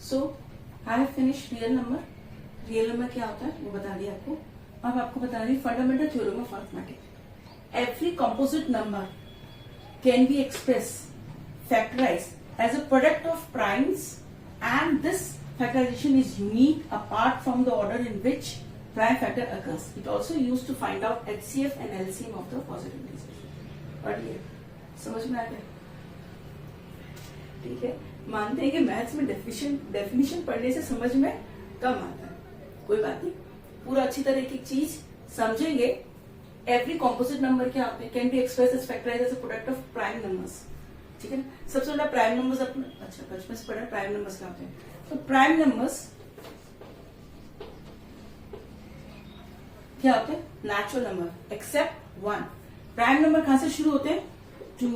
So I have finish real number. Real number क्या होता है वो बता दिया आपको. अब आपको बता रही fundamental theorem of arithmetic. Every composite number can be express factorized as a product of primes, and this factorization is unique apart from the order in which prime factor occurs. It also used to find out HCF and LCM of the positive integers. पढ़िए, समझ में आ गया? ठीक है. मानते हैं कि maths में डेफिनेशन पढ़ने से समझ में कम आता है. कोई बात नहीं, पूरा अच्छी तरह की चीज समझेंगे. एवरी कॉम्पोजिट नंबर क्या होते हैं? Can be express as factorised as a product of prime numbers. ठीक है ना. सबसे पहला प्राइम नंबर्स अपने अच्छा बचपन से पढ़ा. प्राइम नंबर्स क्या होते हैं? तो प्राइम नंबर्स क्या होते हैं? Natural number except 1. Prime number कहां से शुरू होते हैं? 2,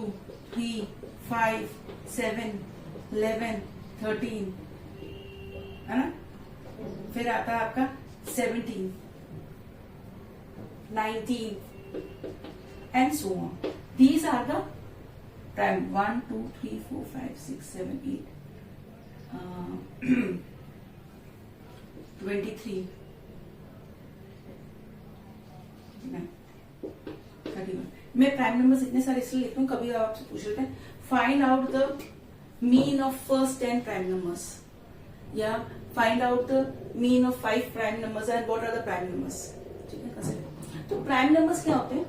3, 5, 7, 11, 13, है ना. फिर आता है आपका 17, 19 and so on. These are the prime 1, 2, 3, 4, 5, 6, 7, 8, 23, 31. मैं प्राइम नंबर्स इतने सारे इसलिए लिखता हूँ, कभी आपसे पूछ लेते हैं find out the mean of first 10 prime numbers, या find out the mean of 5 prime numbers and what are the prime numbers. ठीक है कैसे? तो प्राइम नंबर्स क्या होते हैं?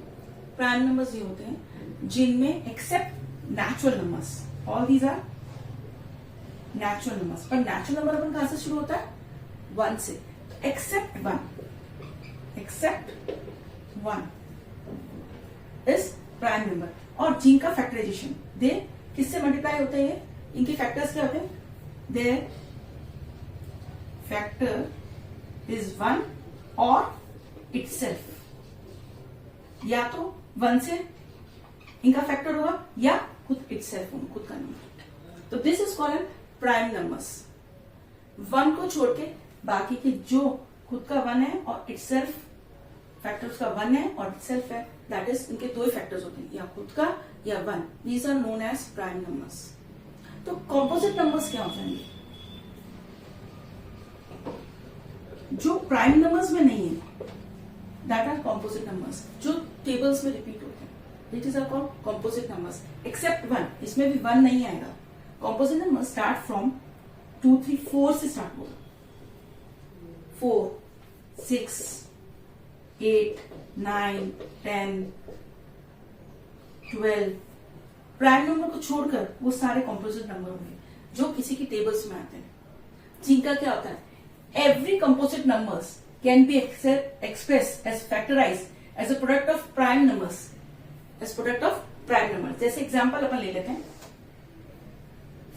प्राइम नंबर्स ये होते हैं जिनमें except natural numbers, all these are natural numbers. पर नेचुरल नंबर अपन कहां से शुरू होता है? 1 से. Except 1 is prime number. और जिनका फैक्टराइजेशन दे किससे मल्टीप्लाई होते हैं? इनके फैक्टर्स क्या होते हैं? देयर फैक्टर इज 1 और इटसेल्फ. या तो 1 से इनका फैक्टर होगा या खुद इटसेल्फ होगा, खुद का नंबर. तो this is called prime numbers. 1 को छोड़ के बाकी के जो खुद का 1 है और इटसेल्फ फैक्टर उसका 1 है और इटसेल्फ है, दैट इज इनके दो ही फैक्टर्स होते हैं, या खुद का या 1. These are known as prime numbers. तो कॉम्पोजिट नंबर्स क्या होते हैं? जो प्राइम नंबर्स में नहीं है, दैट आर कॉम्पोजिट नंबर्स, जो टेबल्स में रिपीट होते हैं. It is called composite numbers except 1. इसमें भी 1 नहीं आएगा. Composite numbers start from 2, 3, 4 से स्टार्ट होगा. 4, 6, 8, 9, 10, 12. प्राइम नंबर को छोड़कर वो सारे composite नंबर होंगे जो किसी की टेबल्स में आते हैं. जिनका क्या होता है? Every composite numbers can be expressed as factorized as a product of prime numbers. As product of prime number. जैसे एग्जांपल अपन ले लेते हैं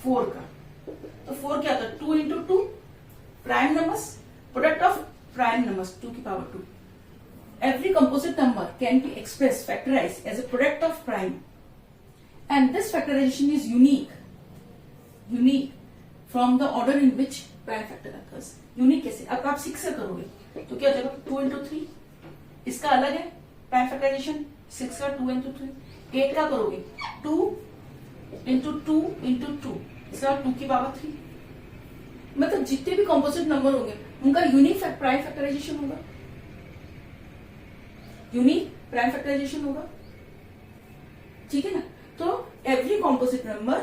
4 का. तो 4 क्या होता है? 2 into 2 prime numbers, product of prime numbers 2 की power 2. Every composite number can be express factorise as a product of prime, and this factorisation is unique from the order in which prime factor occurs. Unique कैसे? अब आप 6 से करोगे तो क्या हो जाएगा? 2 इंटू 3. इसका अलग है प्राइम फैक्टराइजेशन. 6 का 2 इंटू 3. 8 का करोगे 2 इंटू 2 इंटू 2, इसका 2 की पावर 3. मतलब जितने भी कॉम्पोजिट नंबर होंगे उनका यूनिक प्राइम फैक्टराइजेशन होगा. यूनिक प्राइम फैक्टराइजेशन होगा. ठीक है ना. तो every composite number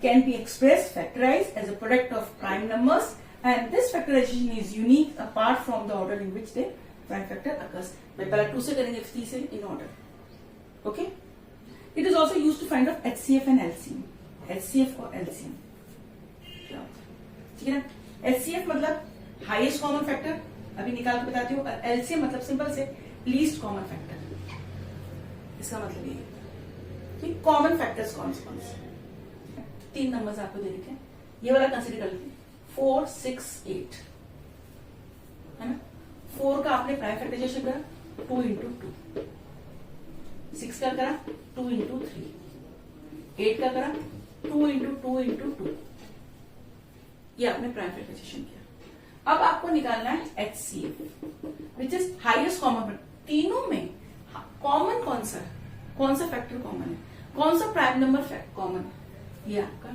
can be express factorise as a product of prime numbers, and this factorisation is unique apart from the order in which they prime factor occurs. मैं पहले 2 से करेंगे, 3 से in order. Okay? It is also used to find out HCF and LCM. HCF और LCM क्या होता है? ठीक है ना. HCF मतलब हाईएस्ट कॉमन फैक्टर, अभी निकाल के बताती हूँ. LCM मतलब सिंपल से लीस्ट कॉमन फैक्टर. इसका मतलब ये है कॉमन फैक्टर्स कौन से. 3 नंबर्स आपको दे रखे हैं. ये वाला कंसिडर कर लीजिए 4, 6, 8, है ना. 4 का आपने प्राइम फैक्टराइजेशन करा 2 इंटू 2. 6 का करा 2 इंटू 3. 8 का करा 2 इंटू 2 इंटू 2. ये आपने प्राइम फैक्टराइजेशन किया. अब आपको निकालना है HCF which is highest common. तीनों में कॉमन कौन सा फैक्टर कॉमन है? कौन सा प्राइम नंबर कॉमन है? ये आपका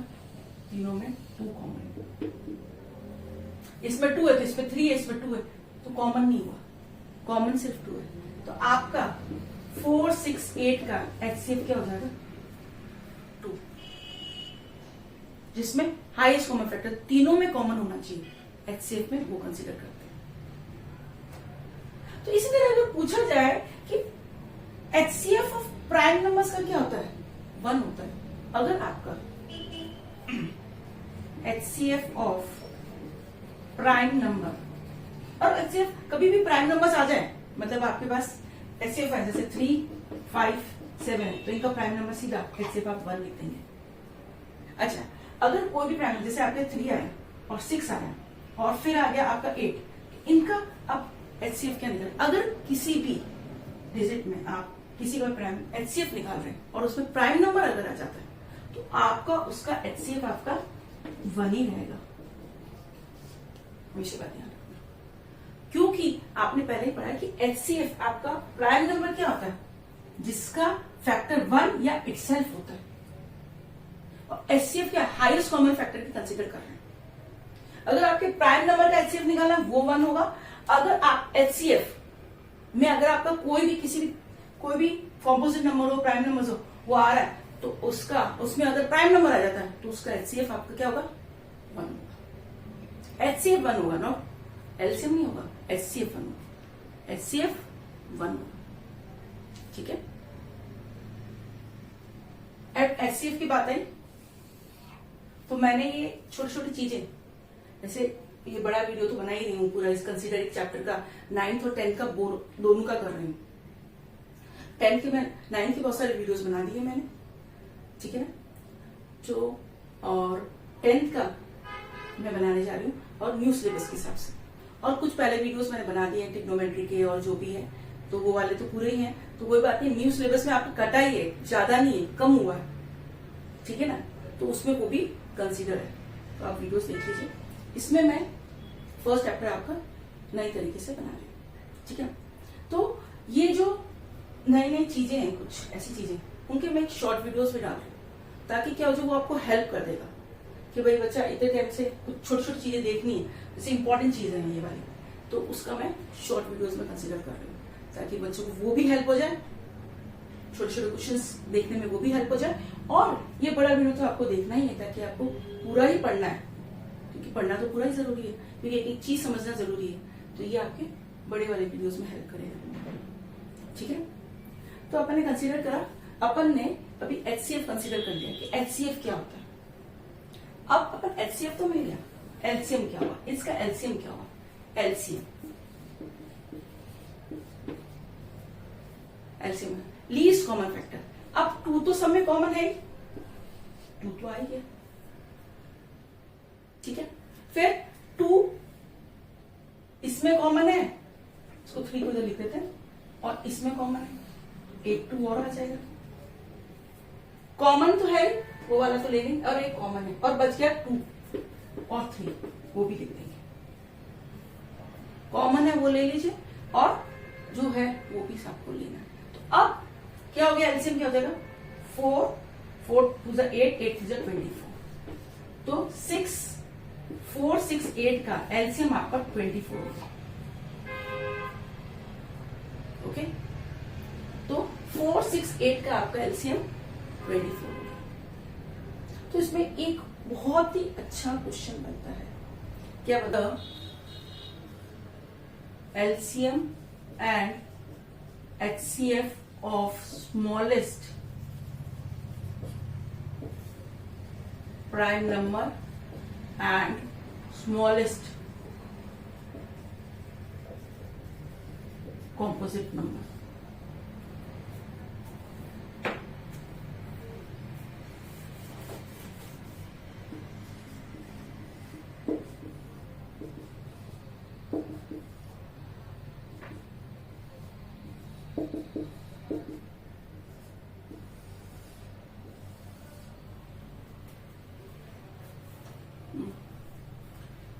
तीनों में 2 कॉमन है. इसमें 2 है तो इसमें 3 है, इसमें 2 है, तो कॉमन नहीं हुआ, कॉमन सिर्फ 2 है। तो आपका 4, 6, 8 का HCF क्या हो जाएगा? 2, जिसमें हाईएस्ट कॉमन फैक्टर तीनों में कॉमन होना चाहिए, HCF में वो कंसीडर करते हैं। तो इसी तरह अगर पूछा जाए कि HCF ऑफ प्राइम नंबर्स का क्या होता है? 1 होता है। अगर आपका HCF ऑफ प्राइम नंबर, और HCF कभी भी प्राइम नंबर्स आ जाए, मतलब आपके पास HCF है जैसे 3, 5, 7 है, तो इनका प्राइम नंबर सीधा HCF आप 1 लिख देंगे। अच्छा, अगर कोई भी प्राइम, जैसे आपके 3 आया और 6 आया और फिर आ गया आपका 8, इनका आप HCF क्या निकालें? अगर किसी भी डिजिट में आप किसी का प्राइम HCF निकाल रहे हैं और उसमें प्राइम नंबर अगर आ जाता है तो आपका उसका HCF आपका 1 ही रहेगा, हमेशा बात ध्यान रखना, क्योंकि आपने पहले ही पढ़ा है कि HCF आपका प्राइम नंबर क्या होता है? जिसका फैक्टर 1 या इटसेल्फ होता है, और HCF क्या हाईएस्ट कॉमन फैक्टर की कंसीडर कर रहे हैं। अगर आपके प्राइम नंबर का HCF निकाला वो 1 होगा। अगर आप HCF में अगर आपका कोई भी कॉम्पोजिट नंबर हो, प्राइम नंबर हो, वो आ रहा है, तो उसमें अगर प्राइम नंबर आ जाता है तो उसका HCF आपका क्या होगा? 1 होगा। HCF 1 होगा, नॉट LCM नहीं होगा, HCF 1 होगा, HCF 1 होगा। ठीक है, अब HCF की बात आई तो मैंने ये छोटी छोटी चीजें, जैसे ये बड़ा वीडियो तो बना ही नहीं हूं पूरा इस कंसीडर चैप्टर का, 9th और 10th का दोनों का कर रही हूं। 9th के बहुत सारे वीडियोस बना दिए मैंने, ठीक है ना, जो और 10th का मैं बनाने जा रही हूँ, और न्यू सिलेबस के हिसाब से, और कुछ पहले वीडियोस मैंने बना दिए हैं ट्रिग्नोमेट्री के और जो भी है, तो वो वाले तो पूरे ही हैं, तो कोई बात नहीं, न्यू सिलेबस में आपका कटा ही है, ज्यादा नहीं है, कम हुआ है, ठीक है ना, तो उसमें वो भी कंसीडर है, तो आप वीडियोस देख लीजिए। इसमें मैं फर्स्ट चैप्टर आपका नई तरीके से बना रही हूँ, ठीक है। तो ये जो नई नई चीजें हैं, कुछ ऐसी चीजें, उनके मैं शॉर्ट वीडियोस भी डाल रही हूँ, ताकि क्या हो जाए, वो आपको हेल्प कर देगा कि भाई बच्चा इतने टाइम से कुछ छोटी छोटी चीजें देखनी है, जैसे इंपॉर्टेंट चीजें हैं ये वाली, तो उसका मैं शॉर्ट वीडियोस में कंसीडर कर रही हूँ, ताकि बच्चों को वो भी हेल्प हो जाए, छोटे छोटे क्वेश्चंस देखने में वो भी हेल्प हो जाए, और ये बड़ा वीडियो तो आपको देखना ही है, ताकि आपको पूरा ही पढ़ना है, क्योंकि पढ़ना तो पूरा ही जरूरी है, क्योंकि एक एक चीज समझना जरूरी है, तो ये आपके बड़े वाले वीडियोस में हेल्प करेगा, ठीक है। तो अपन ने कंसीडर करा, अपन ने अभी HCF कंसीडर कर लिया कि HCF क्या होता है। अब अपन HCF तो मिल गया, LCM क्या हुआ, इसका LCM क्या हुआ, LCM लीस्ट कॉमन फैक्टर। अब 2 तो सब में कॉमन है, 2 तो आ ही गया, ठीक है। फिर 2 इसमें कॉमन है, इसको 3 को इधर लिख देते हैं, और इसमें कॉमन है, एक 2 और आ जाएगा, कॉमन तो है वो वाला तो लेंगे, और एक कॉमन है, और बच गया 2 और 3, वो भी लिख देंगे, कॉमन है वो ले लीजिए, और जो है वो भी सबको लेना है। तो अब क्या हो गया, एलसीएम क्या हो जाएगा, 4 2 8 8 3 24, तो 4 6 8 का एलसीएम आपका 24 होगा, ओके। तो 4 6 8 का आपका एलसीएम 24 होगा। तो इसमें एक बहुत ही अच्छा क्वेश्चन बनता है, क्या बताओ, LCM and HCF of smallest prime number and smallest composite number.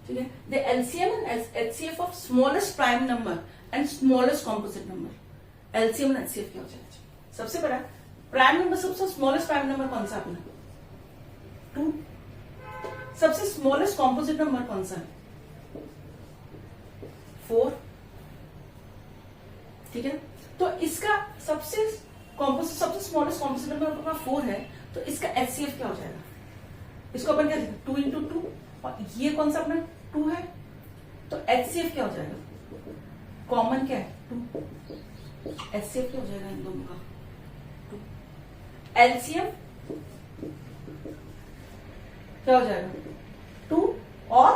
ठीक है, the LCM and HCF of smallest prime number and smallest composite number, LCM and HCF क्या हो जाएगा। सबसे बड़ा प्राइम नंबर, सबसे स्मॉलेस्ट प्राइम नंबर कौन सा अपना, 2। सबसे स्मॉलेस्ट कॉम्पोजिट नंबर कौन सा है, 4, ठीक है। तो इसका सबसे स्मॉलेस्ट कॉम्पोजिट नंबर 4 है, तो इसका HCF क्या हो जाएगा? इसको अपन क्या लिखते हैं 2 इंटू 2, और ये कौन सा अपना 2 है, तो HCF क्या हो जाएगा? कॉमन क्या है 2, HCF क्या हो जाएगा इन दोनों का 2, LCM क्या हो जाएगा 2 और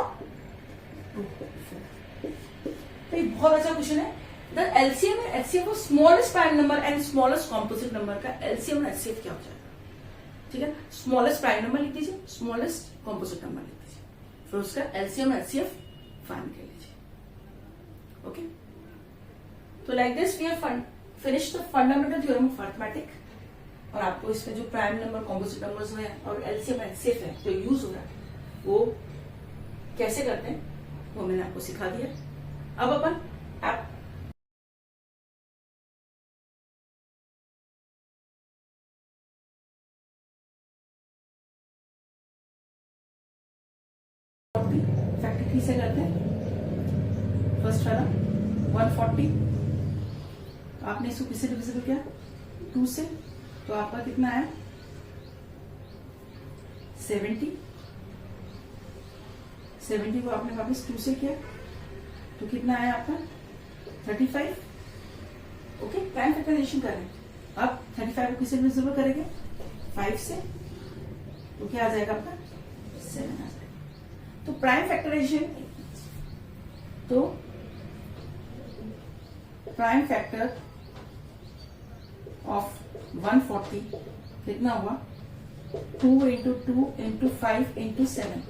2, 4। तो ये बहुत अच्छा क्वेश्चन है। The LCM and HCF of smallest prime number and smallest composite number का LCM और HCF क्या हो जाएगा? ठीक है, स्मॉलेस्ट प्राइम नंबर लिख दीजिए, स्मॉलेस्ट कॉम्पोजिट नंबर लिख दीजिए, फिर उसका LCM और HCF फाइंड कर लीजिए। ओके, तो like this we have finished the fundamental theorem of arithmetic. और आपको इसमें जो प्राइम नंबर, कॉम्पोजिट नंबर्स है और LCM और HCF है जो यूज हो रहा है वो कैसे करते हैं वो मैंने आपको सिखा दिया। अब अपन आप फैक्टर 3 से करते हैं। फर्स्ट वाला 140, आपने इसको किससे डिविजिबल किया 2 से, तो आपका कितना आया 70 को आपने वापस 2 से किया तो कितना आया आपका 35। ओके, प्राइम फैक्टराइजेशन करें। अब 35 को किससे डिविजिबल करेंगे 5 से, तो क्या आ जाएगा आपका 7 आ जाएगा। तो प्राइम फैक्टराइजेशन, तो प्राइम फैक्टर ऑफ 140 कितना हुआ 2 into 2 into 5 into 7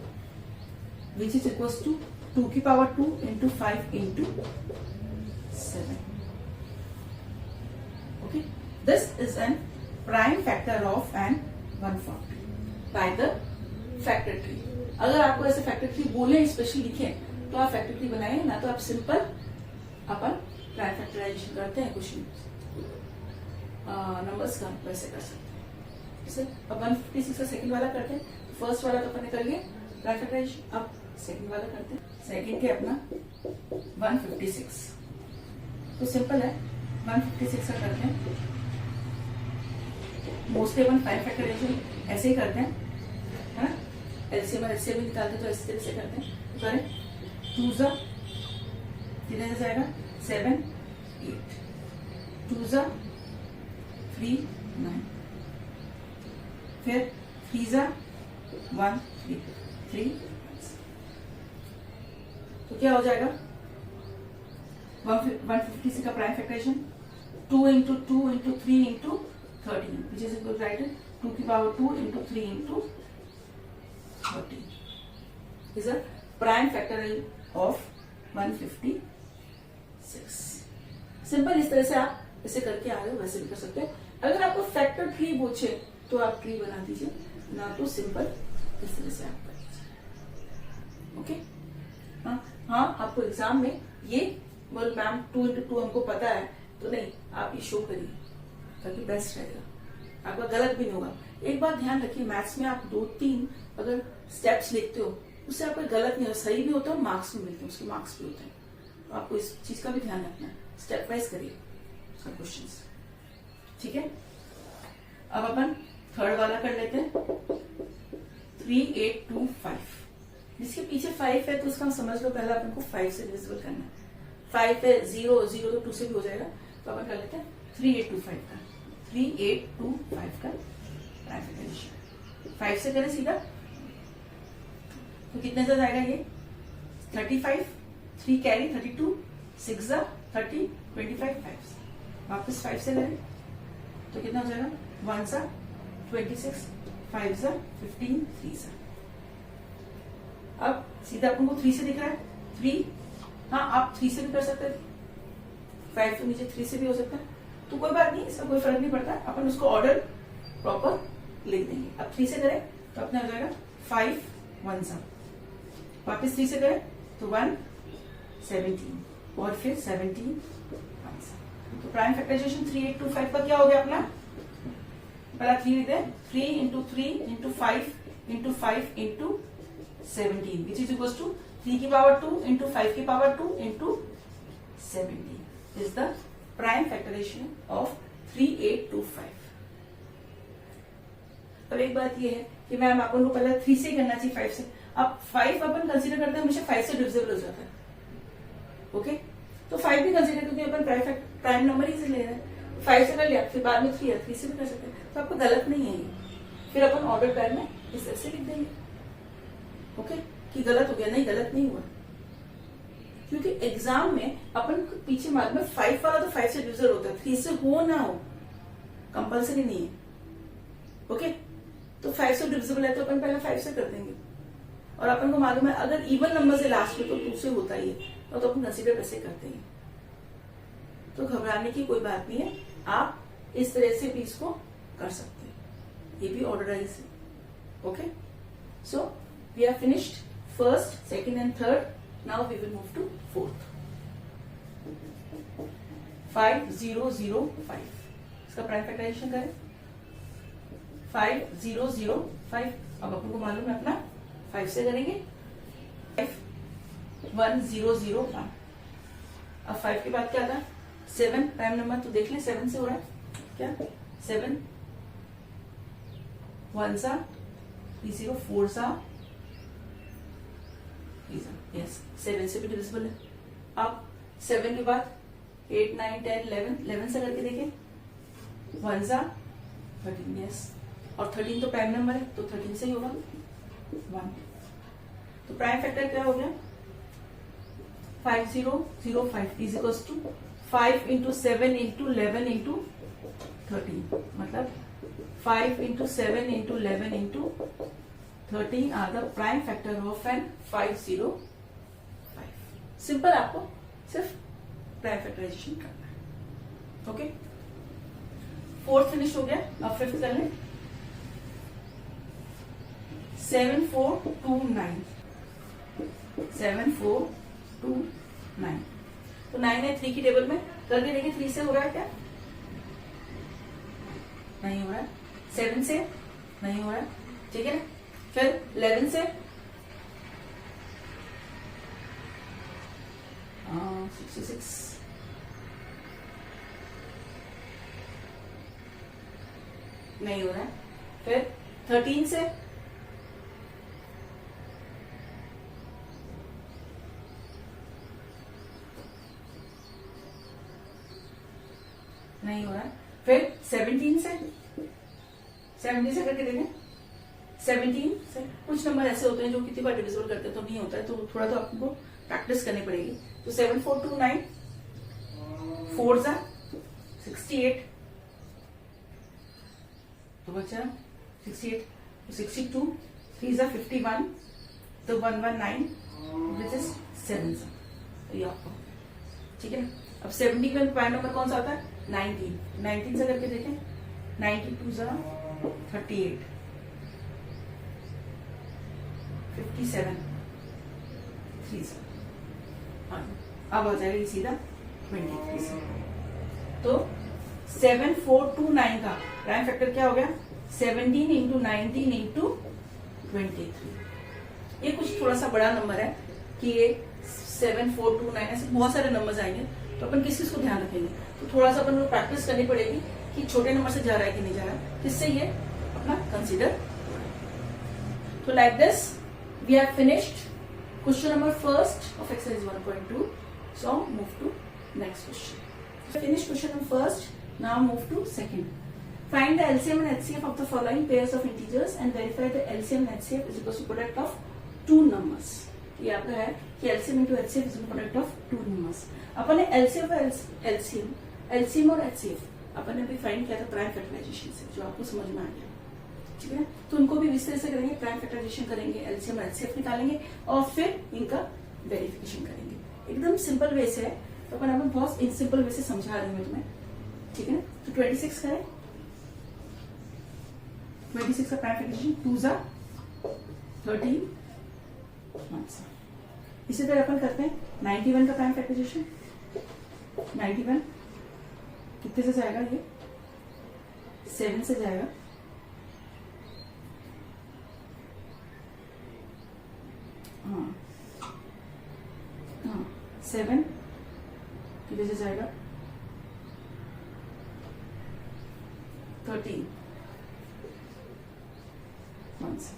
which is equals to 2 की power 2 into 5 into 7। Okay, this is an prime factor of an 140 by the factor tree. अगर आपको ऐसे फैक्टर ट्री बोले स्पेशली लिखे तो आप फैक्टर ट्री बनाए, ना तो आप सिंपल अपन प्राइम फैक्टराइजेशन करते हैं क्वेश्चन नंबर्स का वैसे कर सकते हैं। जैसे अब 156 का सेकंड वाला करते हैं। फर्स्ट वाला तो अपन कर लिए प्राइम फैक्टराइजेशन, अब सेकंड वाला करते हैं। सेकंड के अपना 156, तो सिंपल है 156 का करते हैं। मोस्टली अपन प्राइम फैक्टराइजेशन ऐसे ही करते हैं, है ना, LCM और HCF भी निकालते हैं तो इस तरह से करते हैं। तो करें 2 जा कितने से जाएगा 7 8, 2 जा 3 9, फिर 3 जा 1 3 तो क्या हो जाएगा 156 का prime factorisation 2 into 2 into 3 into 13 which is equal right 2 की power 2 into 3 into 30 is a prime factorial of 156। Simple इस तरह से आप इसे करके आ रहे हो वैसे भी कर सकते हैं। अगर आपको फैक्टर ट्री पूछे तो आप ट्री बना दीजिए, ना तो सिंपल इस तरह से आप कर लीजिए। ओके, हाँ आपको एग्जाम में ये बोल मैम 2 इंटू 2 हमको पता है, तो नहीं आप ये शो करिए ताकि बेस्ट रहेगा, आपका गलत भी नहीं होगा। एक बात ध्यान रखिए, मैथ्स में आप 2-3 अगर स्टेप्स लिखते हो उससे आपको गलत नहीं हो, सही भी होता है और मार्क्स भी मिलते हैं, उसके मार्क्स भी होते हैं। तो आपको इस चीज का भी ध्यान रखना है, स्टेप वाइज करिए उसका क्वेश्चंस, ठीक है। अब अपन थर्ड वाला कर लेते हैं 3825, जिसके पीछे 5 है तो उसका हम समझ लो पहले अपन को 5 से डिविजिबल करना है। 5 है 0 0 तो 2 से भी हो जाएगा, तो अपन कर लेते हैं 3825 का 3825 का प्राइम फैक्टराइजेशन 5 से करें सीधा तो कितने से जाएगा ये 35, 3 कैरी 32, 6 जा 30, 25 5 वापस 5 से करें तो कितना हो जाएगा 1 जा 26, 5 जा 15, 3 जा। अब सीधा अपन को 3 से दिख रहा है 3, हाँ आप 3 से भी कर सकते थे, 5 तो नीचे 3 से भी हो सकता है, तो कोई बात नहीं, इसका कोई फर्क नहीं पड़ता, अपन उसको ऑर्डर प्रॉपर लिख देंगे। अब 3 से करें तो अपना हो जाएगा 5 1 जा, वापस 3 से करें तो 1 17 और फिर 17 1 जा। तो प्राइम फैक्टराइजेशन 3825 का क्या हो गया अपना, पहला 3 लिखते हैं 3 into 3 into 5 into 5 into 17 which is equal to 3 की पावर 2 इंटू 5 की power 2 into 17 is the prime factorisation of 3825। अब एक बात ये है कि मैम अपन को पहले 3 से करना चाहिए 5 से। अब 5 अपन कंसीडर करते हैं हमेशा 5 से डिविजिबल हो जाता है। ओके, तो 5 भी कंसीडर क्योंकि अपन प्राइम नंबर ही से ले रहे हैं, 5 से कर लिया, फिर बाद में 3 है, 3 से भी कर सकते हैं, तो आपको गलत नहीं है ये। फिर अपन ऑर्डर पैड में इस तरह से लिख देंगे। ओके, कि गलत हो गया, नहीं गलत नहीं हुआ, क्योंकि एग्जाम में अपन पीछे मार्क में 5 वाला तो 5 से डिविजिबल होता है, 3 से हो ना हो कंपल्सरी नहीं है। ओके, तो 5 से डिविजिबल है तो अपन पहले 5 से कर देंगे, और अपन को मालूम है अगर इवन नंबर से लास्ट में तो 2 से होता ही है, तो अपन कंसीडर वैसे करते हैं। तो घबराने की कोई बात नहीं है, आप इस तरह से भी इसको कर सकते हैं, ये भी ऑर्डराइज है। Okay, so we are finished first, second and third. Now we will move to fourth. 5005 इसका प्राइम फैक्टराइजेशन करें। 5005 अब अपन को मालूम है अपना 5 से करेंगे। 1001 अब 5 के बाद क्या था 7 प्राइम नंबर, तो देख लें 7 से हो रहा है क्या। 7 1 सा 3 4 सा यस 7 से भी डिविजिबल है। अब 7 के बाद 8 9 10 11 से करके देखें। 1 सा 13 यस, और 13 तो प्राइम नंबर है तो 13 से ही होगा 1। तो प्राइम फैक्टर क्या हो गया 5005 is equals to 5 into 7 into 11 into 13, मतलब 5 into 7 into 11 into 13 are the prime factor of an 505। Simple, आपको सिर्फ प्राइम फैक्टराइजेशन करना है। ओके, फोर्थ फिनिश हो गया। अब फिफ्थ कर लें। 7429 7429, तो 9 है 3 की टेबल में, करके देखिए 3 से हो रहा है क्या, नहीं हो रहा है। 7 से नहीं हो रहा है, ठीक है ना। फिर 11 से 66 नहीं हो रहा है। फिर 13 से नहीं हो रहा है। फिर 17 से करके देखें। 17 से कुछ नंबर ऐसे होते हैं जो कितनी बार डिविजिबल करते हैं तो नहीं होता है, तो थोड़ा तो आपको प्रैक्टिस करनी पड़ेगी। तो 7429 4 सा 68, तो बचा 68, तो 62 3 सा 51, तो 119 विच इज 7 सा, तो ये आपको ठीक है ना। अब 70 का प्राइम नंबर कौन सा आता है 19 से करके देखें। 92 सा 38, 57 3 सा, अब आ जाएगा सीधा 23 से। तो 7429 का प्राइम फैक्टर क्या हो गया 17 इंटू 19 इंटू 23। ये कुछ थोड़ा सा बड़ा नंबर है कि ये 7429, ऐसे बहुत सारे नंबर्स आएंगे, तो अपन किस चीज को ध्यान रखेंगे, तो थोड़ा सा अपन को प्रैक्टिस करनी पड़ेगी कि छोटे नंबर से जा रहा है कि नहीं जा रहा है, जिससे ये अपना कंसीडर। तो like this we are finished question number first of exercise 1.2. So move to next question. Finish question number first. Now move to second. Find the LCM and HCF of the following pairs of integers and verify the LCM and HCF is equal to product of two numbers. ये आपका है कि LCM into HCF is equal to product of two numbers. अपन ने LCM और HCF अपन ने भी find किया था प्राइम फैक्टराइजेशन से, जो आपको समझ में आ गया, ठीक है। तो उनको भी इस तरह से करेंगे, प्राइम फैक्टराइजेशन करेंगे, LCM और HCF निकालेंगे और फिर इनका वेरिफिकेशन करेंगे। एकदम सिंपल वे से है, तो अपन बहुत इन सिंपल वे से समझा रहे हैं तुम्हें, ठीक है ना। तो 26 करें, 26 का प्राइम फैक्टराइजेशन 2 सा 13 1 सा। इसी तरह अपन करते हैं 91 का प्राइम फैक्टराइजेशन। 91 कितने से जाएगा, ये 7 से जाएगा, हाँ 7 किधर से जाएगा 13 1 से,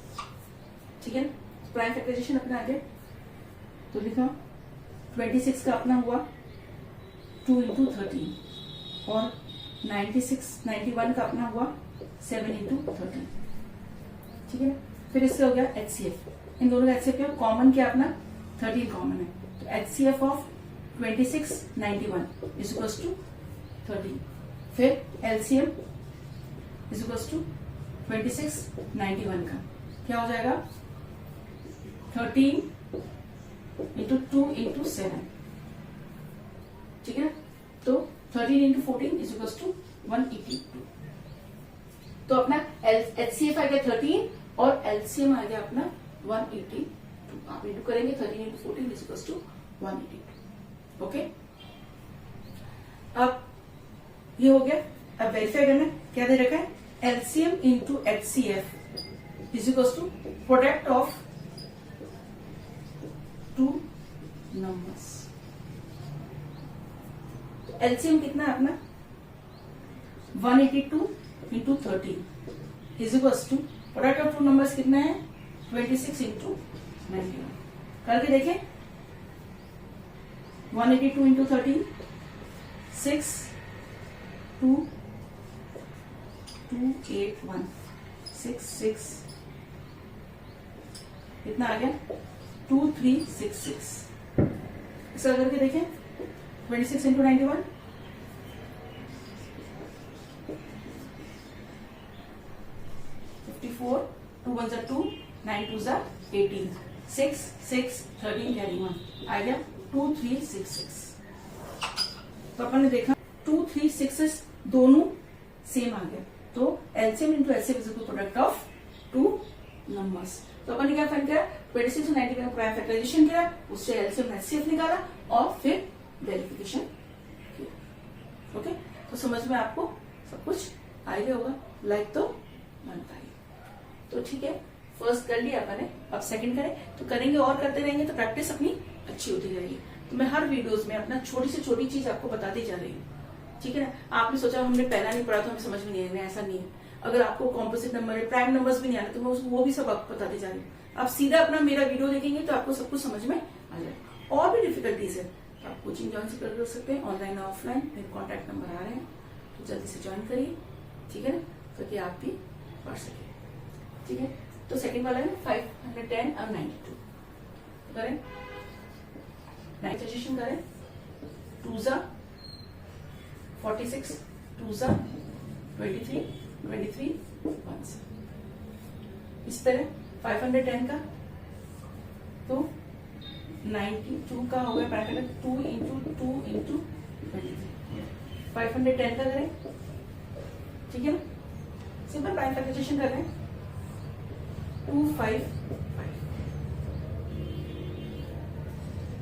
ठीक है। प्राइम फैक्टराइजेशन अपना आगे तो लिखा 26 का अपना हुआ 2 इंटू 13 और 91 का अपना हुआ 7 इंटू 13, ठीक है। फिर इससे हो गया HCF, इन दोनों का HCF क्या कॉमन, क्या अपना 13 कॉमन है, तो HCF of 26 91 is equals to 13। फिर LCM इज इक्वल्स टू 26 91 का क्या हो जाएगा 13 इंटू 2 इंटू 7, ठीक है। तो 13 इंटू 14 इज इक्वल्स टू 182। तो अपना HCF आ गया 13 और LCM आ गया अपना 182। आप इंटू करेंगे 13 into 14 is equals to 182। Okay, अब ये हो गया। अब वेरीफाई करना, क्या दे रखा है LCM into HCF is equals to product of two numbers. LCM कितना है अपना 182 इंटू 13 is equals to product of two numbers कितना है 26 इंटू 91। करके देखें 182 इंटू 13 6 2 2 8 1 6 6 कितना आ गया 2 3 6 6। इसका करके देखें 26 इंटू 91 54 2 1 2 9 2 18 6 6 13 कैरी 1 आ गया 2 3 6 6। तो अपन ने देखा 2 3 6 6 दोनों सेम आ गया, तो LCM into HCF is equal product of two numbers. तो अपन ने क्या फाइंड किया 26 और 90 का प्राइम फैक्टराइजेशन किया, उससे LCM HCF निकाला और फिर वेरिफिकेशन किया। ओके, तो समझ में आपको सब कुछ आ गया होगा, लाइक तो बनता ही। तो ठीक है, फर्स्ट कर लिया अपन ने, अब सेकंड करें तो करेंगे और करते रहेंगे तो प्रैक्टिस अपनी अच्छी होती जाएगी। तो मैं हर वीडियोस में अपना छोटी से छोटी चीज आपको बताती जा रही हूँ, ठीक है ना। आपने सोचा हमने पहला नहीं पढ़ा तो हमें समझ में नहीं आएगा, ऐसा नहीं है। अगर आपको कॉम्पोजिट नंबर है, प्राइम नंबर्स भी नहीं आने तो मैं वो भी सब आपको बताती जा रही हूँ। आप सीधा अपना मेरा वीडियो देखेंगे तो आपको सब कुछ समझ में आ जाएगा। और भी डिफिकल्टीज है तो आप कोचिंग ज्वाइन कर सकते हैं, ऑनलाइन और ऑफलाइन। मेरे कॉन्टैक्ट नंबर आ रहे हैं तो जल्दी से ज्वाइन करिए, ठीक है ना, ताकि आप भी पढ़ सके, ठीक है। तो सेकंड वाला है 510 और 92 करें, नाइट्राइजेशन करें 2 जा 46 2 जा 23 23 1 से। इस तरह 510 का तो 92 का हो गया पैकेट 2 इंटू 2 इंटू 23। 510 का करें, ठीक है ना, सिंपल प्राइम फैक्टराइजेशन कर रहे हैं 2 5 5,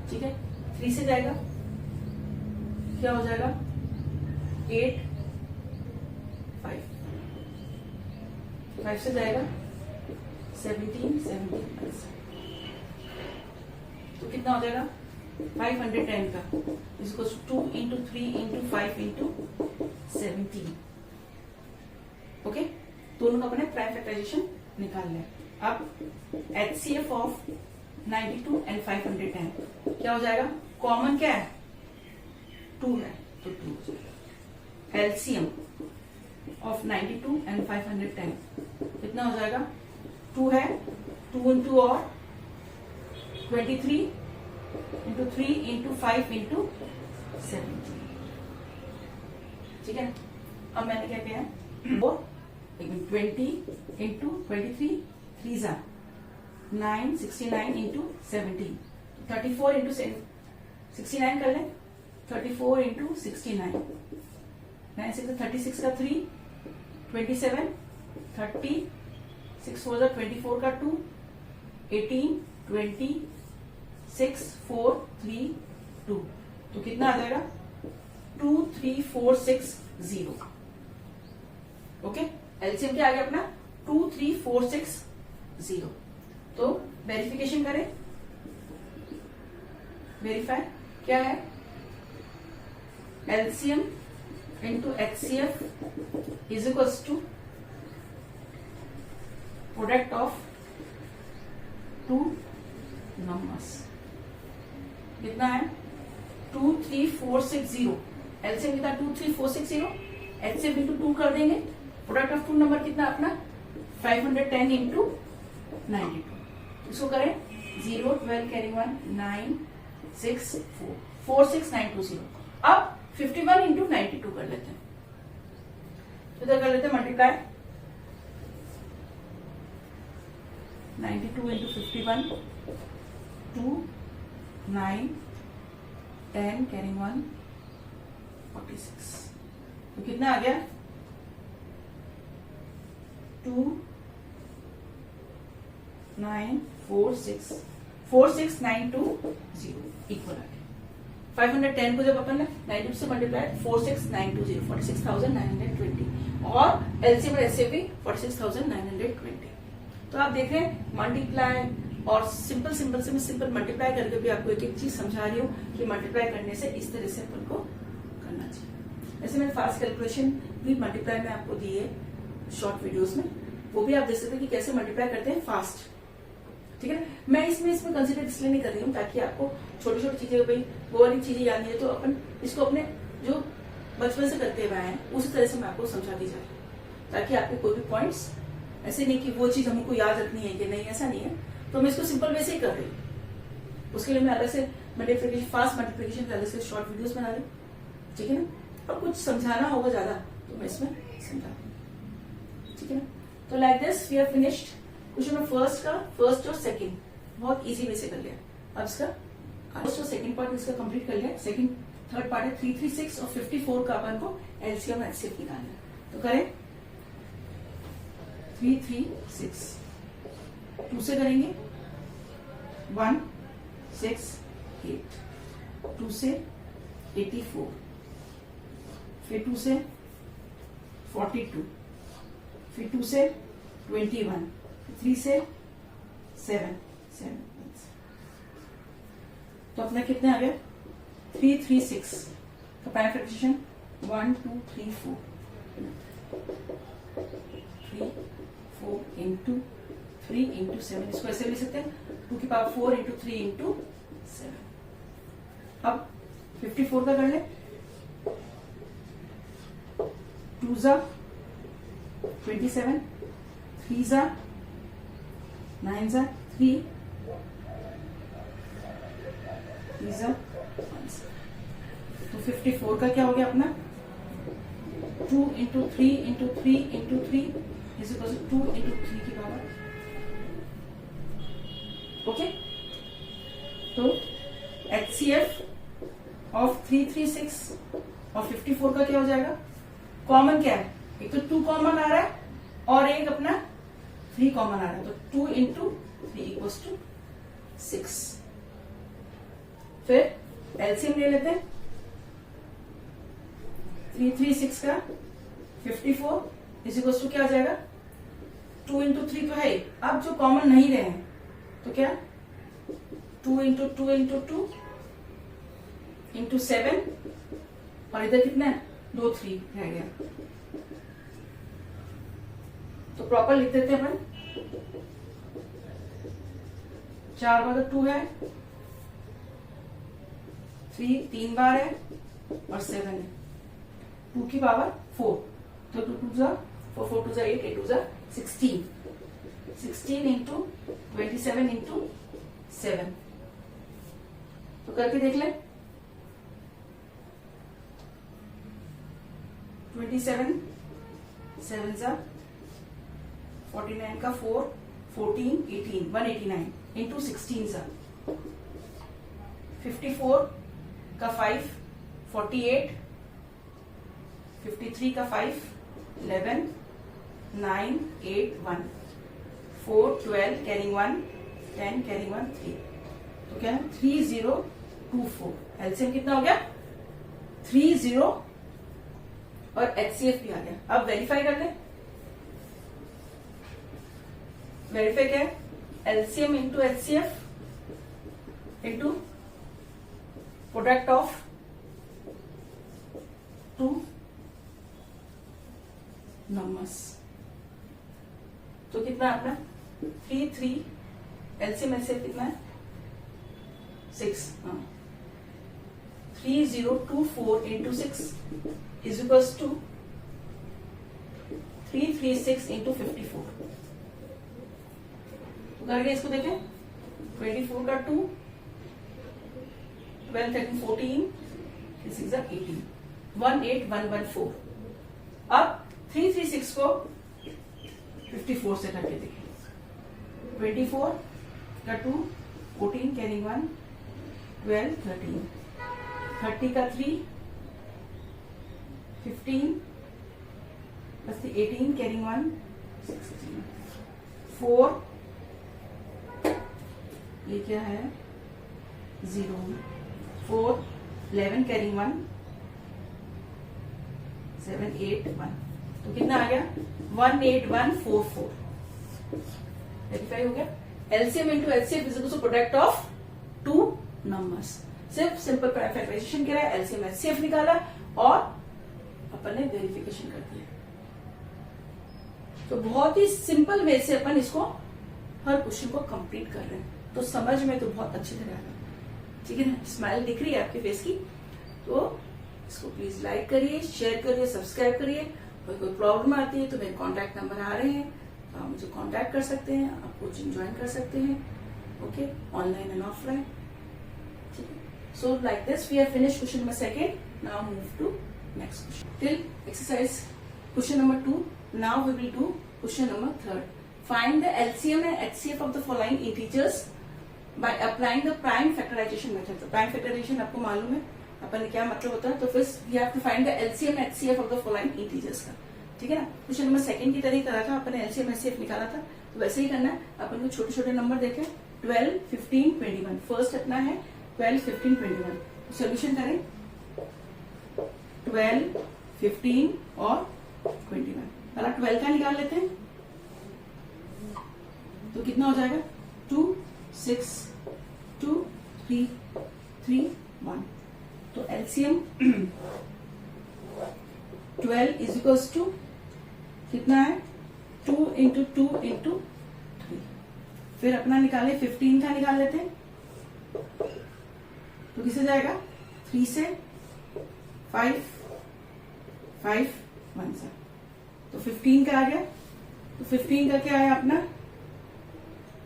ठीक है। 3 से जाएगा क्या हो जाएगा 8 5, 5 से जाएगा 17 17। तो कितना हो जाएगा 510 का इसको 2 इंटू 3 इंटू 5 इंटू 17। ओके, दोनों का अपने प्राइम फैक्टराइजेशन निकाल लें। अब HCF ऑफ 92 एंड 510 क्या हो जाएगा, कॉमन क्या है 2 है तो 2 हो जाएगा। LCM ऑफ 92 एंड 510 कितना हो जाएगा 2 है, 2 इंटू और 23 इंटू 3 इंटू 5 इंटू 17, ठीक है। अब मैंने क्या किया 20 इंटू 23 3 जा 9 69 इंटू 17 34 इंटू 69 कर लें 34 इंटू 69 9 6 36 का 3 27 30 6 4 24 का 2 18 20 6 4 3 2 तो कितना आ जाएगा 2 3 4 6 0। ओके, एलसीएम क्या आ गया अपना 2 3 4 6 0। तो वेरिफिकेशन करें, वेरीफाई क्या है LCM into HCF is equals to product of two numbers. कितना है 23460, एलसीएम कितना 23460, एचसीएफ इंटू 2 कर देंगे, प्रोडक्ट ऑफ टू नंबर कितना अपना 510 इंटू 92, इसको करें 0 12 कैरिंग 1 9 6 4 46920। अब 51 इंटू 92 कर लेते हैं, इधर कर लेते हैं मल्टीप्लाई 92 इंटू 51 2 9 10 कैरिंग 1 46, तो कितना आ गया 2 9 4 6 46920 इक्वल आ गया 510 को जब अपन ने 92 से मल्टीप्लाई 46920 46,920 और एलसीएम और एचसीएफ भी 46,920। तो आप देख रहे हैं मल्टीप्लाई और सिंपल से मैं सिंपल मल्टीप्लाई करके भी आपको एक एक चीज समझा रही हूँ कि मल्टीप्लाई करने से इस तरह से अपन को करना चाहिए। ऐसे मैंने फास्ट कैलकुलेशन भी मल्टीप्लाई में आपको दी है शॉर्ट वीडियोस में, वो भी आप देख सकते हैं कि कैसे मल्टीप्लाई करते हैं फास्ट, ठीक है। मैं इसमें कंसिडर इसलिए नहीं कर रही हूँ ताकि आपको छोटी छोटी चीजें भाई वो वाली चीजें याद नहीं है, तो अपन इसको अपने जो बचपन से करते हुए आए हैं उसी तरह से मैं आपको समझा दी जाए, ताकि आपके कोई भी पॉइंट्स ऐसे नहीं कि वो चीज हमको याद रखनी है कि नहीं, ऐसा नहीं है। तो मैं इसको सिंपल वे से ही कर रही हूँ, उसके लिए मैं अलग से मल्टीप्लिकेशन फास्ट मल्टीप्लिकेशन अलग से शॉर्ट वीडियोस बना रही हूँ, ठीक है ना। और कुछ समझाना होगा ज्यादा तो मैं इसमें समझा, ठीक है ना। तो like this we are finished question number first और सेकंड बहुत इजी वे से कर लिया। अब इसका फर्स्ट और सेकंड पार्ट इसका कंप्लीट कर लिया, सेकंड थर्ड पार्ट है 336 और 54 का अपन को एलसीएम और एचसीएफ निकालना है। तो करें 336 2 से करेंगे 1 6 8, 2 से 84, फिर 2 से 42, फिर 2 से 21, 3 से 7 तो अपना कितने आ गया 336 का प्राइम फ्रैक्शन 1 2 3 4 इंटू 3 इंटू 7, इसको ऐसे लिख सकते हैं 2 की पावर 4 इंटू 3 इंटू 7। अब 54 का कर ले 2 जा 27, 3 जा 9 जा 3 जा 1। तो 54 का क्या हो गया अपना 2 into 3 into 3 into 3 is equal to 2 into 3 की पावर, ओके। तो HCF ऑफ 336 और 54 का क्या हो जाएगा, कॉमन क्या है, एक तो 2 कॉमन आ रहा है और एक अपना 3 कॉमन आ रहा है, तो 2 इंटू 3 इक्वल्स टू 6। फिर एलसीएम ले लेते हैं 336 का 54 इज इक्वल्स टू क्या आ जाएगा 2 इंटू 3 तो है, अब जो कॉमन नहीं रहे हैं तो क्या 2 इंटू 2 इंटू 2 इंटू 7 और इधर कितना है 2 3 रह गया, तो प्रॉपर लिख देते हैं अपन 4 बार 2 है, 3 3 बार है और 7 है, 2 की पावर 4, तो 2 2 जा 4 4 2 जा 8 8 2 जा 16, 16 इंटू 27 इंटू 7, तो करके देख लें 27 7 जा 49 का 4 14 18 189 इंटू 16 जा 54 का 5 48 53 का 5 11 9 8 1 4 12 कैरिंग 1 10 कैरिंग 1 3, तो क्या है 3024। एलसीएम कितना हो गया 30 और एचसीएफ भी आ गया। अब वेरीफाई कर लें, वेरीफाई क्या है LCM into HCF into product of 2 numbers. तो कितना अपना 3 3 एलसीएम एलसीएम कितना है 6. 3024 into 6 is equals to 336 into 54. तो करके इसको देखें 24 का 2 12 13 14 this is 18 18114. अब 336 को 54 से करके देखें 24 का 2 14 कैरिंग 1 12 13 30 का 3 15 प्लस 18 कैरिंग 1 16 4 ये क्या है 0 4 11 कैरिंग 1 7 8 1. तो कितना आ गया 18144. वेरीफाई हो गया. LCM into HCF is equal to product of two numbers. सिर्फ सिंपल फैक्टराइजेशन किया है, एलसीएम एचसीएफ निकाला और अपन ने वेरिफिकेशन कर दिया. तो बहुत ही सिंपल वे से अपन इसको हर क्वेश्चन को कंप्लीट कर रहे हैं. तो समझ में तो बहुत अच्छी तरह आ रहा. ठीक है ना. स्माइल दिख रही है आपके फेस की. तो इसको प्लीज लाइक करिए, शेयर करिए, सब्सक्राइब करिए. कोई प्रॉब्लम आती है तो मेरे कॉन्टैक्ट नंबर आ रहे हैं, तो आप मुझे कॉन्टैक्ट कर सकते हैं. आप कोचिंग ज्वाइन कर सकते हैं. Okay, online and offline. ठीक है. So like this we have finished question number 2. Now move to next question. Till exercise question number 2. Now we will do question number 3. Find the LCM and HCF of the following integers by applying the prime factorisation method. तो prime factorisation आपको मालूम है अपन क्या मतलब होता है. तो फिर we have to find the LCM HCF of the following integers का. ठीक है ना. क्वेश्चन नंबर 2 की तरह ही करा था अपन ने. एलसीएम एचसीएफ निकाला था, तो वैसे ही करना है. अपन को छोटे छोटे नंबर देखे 12 15 21. फर्स्ट अपना है 12 15 21. सोल्यूशन करें 12 15 और 21. पहला 12 का निकाल लेते हैं. तो कितना हो जाएगा 2 6 2 3 3 1. तो एलसीएम 12 इज इक्वल्स टू कितना है 2 इंटू 2 इंटू 3. फिर अपना निकाले 15 का निकाल लेते हैं. तो किसे जाएगा 3 से 5 5 1 से. तो 15 का आ गया. तो 15 का क्या है अपना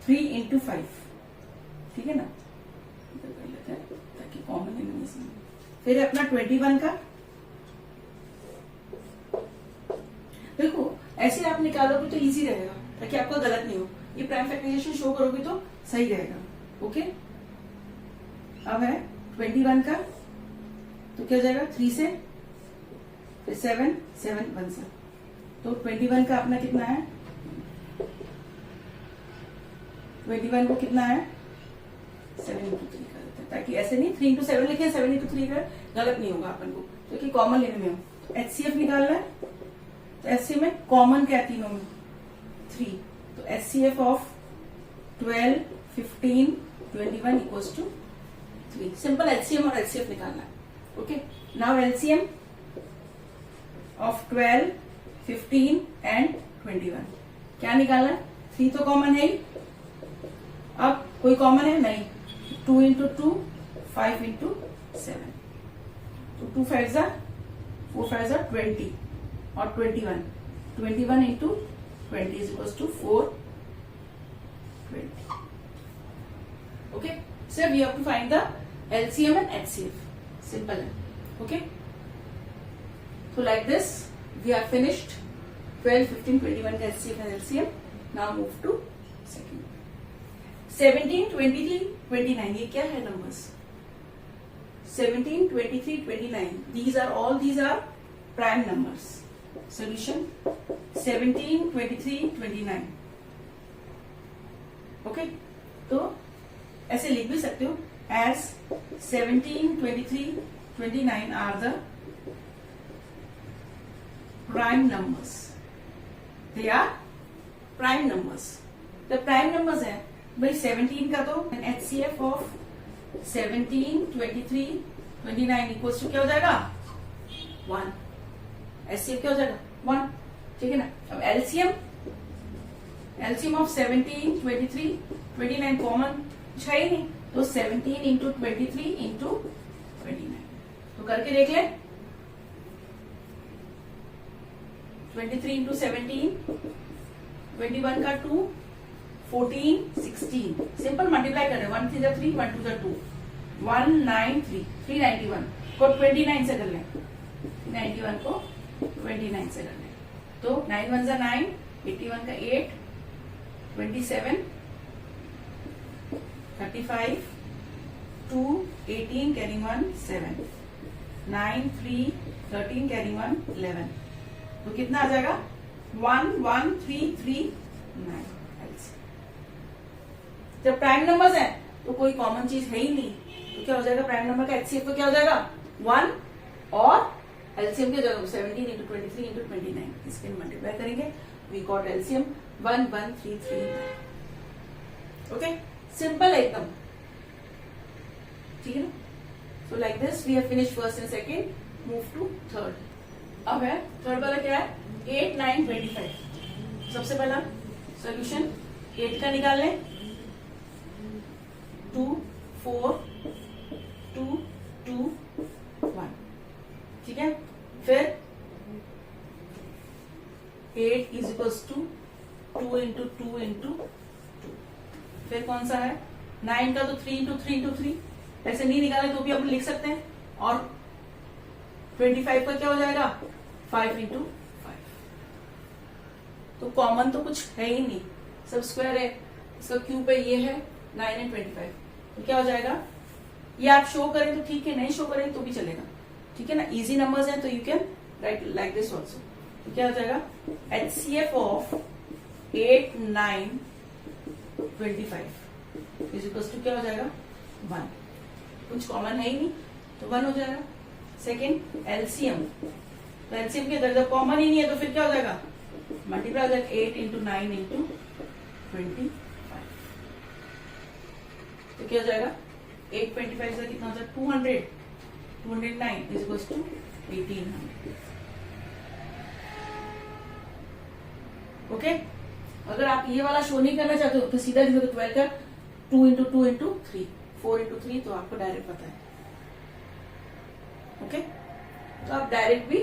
3 इंटू 5. ठीक है ना. कर लेते हैं ताकि कॉमन है. फिर अपना 21 का. देखो ऐसे आप निकालोगे तो इजी रहेगा ताकि आपको गलत नहीं हो. ये प्राइम फैक्टराइजेशन शो करोगे तो सही रहेगा. ओके. अब है 21 का. तो क्या हो जाएगा 3 से फिर 7 7 1 से. तो 21 का अपना कितना है 21 को कितना है 7 इंटू 3 कर देते हैं ताकि ऐसे नहीं 3 इंटू 7 लिखे 7 इंटू 3 कर गलत नहीं होगा अपन को, क्योंकि कॉमन लेने में हो. एचसीएफ निकालना है. तो एचसीएफ में कॉमन क्या है तीनों में 3. तो HCF of 12 15 21 equals to 3. Simple HCM और एचसीएफ निकालना है. Okay. Now LCM of 12 15 and 21 क्या निकालना है. 3 तो कॉमन है ही. अब कोई कॉमन है नहीं. 2 इंटू 2 5 इंटू 7. तो 2 5 जा 4 5 जा 20 और 21 into 20 is equal to 420. Okay. Sir we have to find the LCM and HCF. Simple है. ओके. तो like this we are finished 12 15 21 का HCF and LCM. Now move to second. 17 23 29 ये क्या है numbers. 17 23 29 these are prime numbers. Solution 17 23 29. Okay. तो ऐसे लिख भी सकते हो as 17 23 29 are the prime numbers. They are prime numbers. The prime numbers है भाई 17 का तो HCF ऑफ 17 23 29 इक्वल्स टू क्या हो जाएगा 1. HCF क्या हो जाएगा 1, ठीक है ना। अब एलसीएम ऑफ 17, 23, 29 कॉमन कुछ है ही नहीं, तो 17 इंटू 23 इंटू 29 तो करके देख ले। 23 इंटू 17, 21 का 2, 14, 16 सिंपल मल्टीप्लाई कर रहे हैं, 1 3 3, 1 2 2, 193, 391 को 29 से कर लें, 91 को 29 से कर लें, तो 9 1 जा 9, 81 का 8, 27, 35, 2, 18 carrying 1, 7, 9, 3, 13 carrying 1, 11 तो कितना आ जाएगा 1 1 3 3 9। जब प्राइम नंबर्स है तो कोई कॉमन चीज है ही नहीं, तो क्या हो जाएगा प्राइम नंबर का एचसीएफ को क्या हो जाएगा 1 और एलसीएम क्या हो जाएगा 17 इंटू 23 इंटू 29 इसके मल्टीप्लाई करेंगे, we got LCM 11339। Okay simple एकदम, ठीक है ना। So like this we have finish first and second, move to third. अब है थर्ड वाला क्या है 8 9 25। सबसे पहला सॉल्यूशन 8 का निकाल लें, 2 4 2 2 1, ठीक है। फिर 8 is equals to 2 into 2 into 2। फिर कौन सा है 9 का तो 3 इंटू 3 इंटू 3, ऐसे नहीं निकाले तो भी अपन लिख सकते हैं। और 25 का क्या हो जाएगा 5 इंटू 5। तो कॉमन तो कुछ है ही नहीं, सब स्क्वायर है, इसका क्यूब है, ये है 9 एंड 25 तो क्या हो जाएगा। ये आप शो करें तो ठीक है, नहीं शो करें तो भी चलेगा, ठीक है ना। इजी नंबर्स हैं तो you can write like this also. तो क्या हो जाएगा HCF of 8 9 25 is equal to क्या हो जाएगा 1। कुछ कॉमन है ही नहीं तो 1 हो जाएगा। सेकेंड एलसीएम, तो एलसीएम के अंदर जब कॉमन ही नहीं है तो फिर क्या हो जाएगा मल्टीप्लाई हो जाएगा 8 इंटू 9 इंटू 25 तो क्या हो जाएगा 8 25 से कितना हो जाएगा 200, 209 इज इक्वल टू 1800। ओके अगर आप ये वाला शो नहीं करना चाहते हो तो सीधा 12 का 2 इंटू 2 इंटू 3, 4 इंटू 3 तो आपको डायरेक्ट पता है। ओके तो आप डायरेक्ट भी